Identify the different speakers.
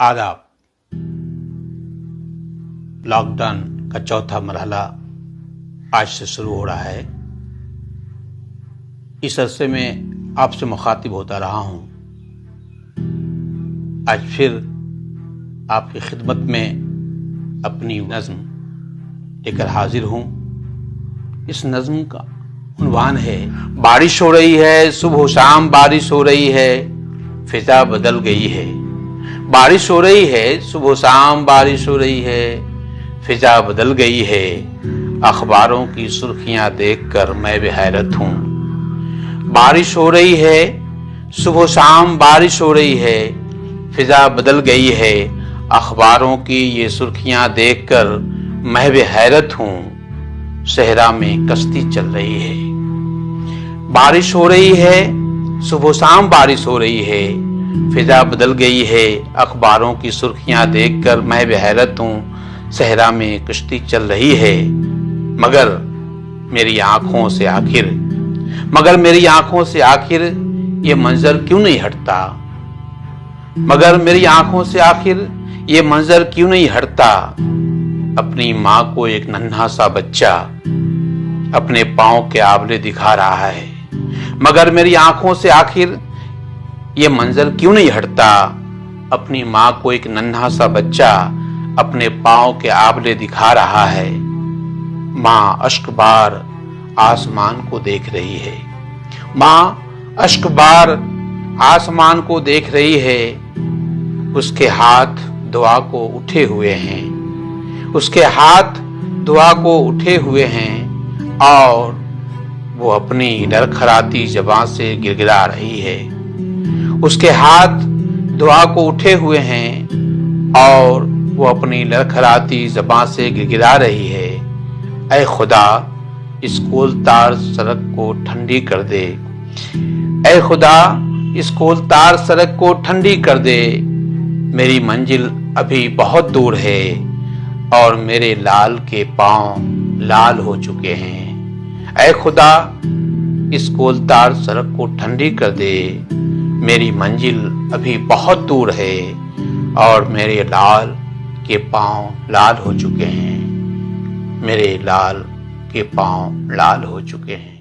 Speaker 1: आदाब। लॉकडाउन का चौथा मरहला आज से शुरू हो रहा है। इस अरसे में आपसे मुखातिब होता रहा हूं। आज फिर आपकी खिदमत में अपनी नज़्म लेकर हाजिर हूं। इस नज़्म का उन्वान है, बारिश हो रही है, सुबह शाम बारिश हो रही है, फिजा बदल गई है। बारिश हो रही है, सुबह शाम बारिश हो रही है, फिजा बदल गई है। अखबारों की सुर्खियां देखकर मैं भी हैरत हूं। बारिश हो रही है, सुबह शाम बारिश हो रही है, फिजा बदल गई है। अखबारों की ये सुर्खियां देखकर मैं भी हैरत हूं। सहरा में कश्ती चल रही है। बारिश हो रही है, सुबह शाम बारिश हो रही है, फिजा बदल गई है। अखबारों की सुर्खियां देखकर मैं भी हैरत हूं। सहरा में कश्ती चल रही है, मगर मेरी आंखों से आखिर ये मंजर क्यों नहीं हटता। मगर मेरी आंखों से आखिर ये मंजर क्यों नहीं हटता। अपनी माँ को एक नन्हा सा बच्चा अपने पांव के आंवले दिखा रहा है, मगर मेरी आंखों से आखिर ये मंजर क्यों नहीं हटता। अपनी माँ को एक नन्हा सा बच्चा अपने पांव के आंवले दिखा रहा है। माँ अश्कबार आसमान को देख रही है। माँ अश्कबार आसमान को देख रही है। उसके हाथ दुआ को उठे हुए हैं। उसके हाथ दुआ को उठे हुए हैं और वो अपनी लड़खड़ाती ज़बान से गिड़गिड़ा रही है। उसके हाथ दुआ को उठे हुए हैं और वो अपनी लड़खड़ाती ज़बान से गिड़गिड़ा रही है। ऐ खुदा, इस कोलतार सड़क को ठंडी कर दे। ऐ खुदा, इस कोलतार सड़क को ठंडी कर दे। मेरी मंजिल अभी बहुत दूर है और मेरे लाल के पांव लाल हो चुके हैं। ऐ खुदा, इस कोलतार सड़क को ठंडी कर दे। मेरी मंजिल अभी बहुत दूर है और मेरे लाल के पांव लाल हो चुके हैं। मेरे लाल के पांव लाल हो चुके हैं।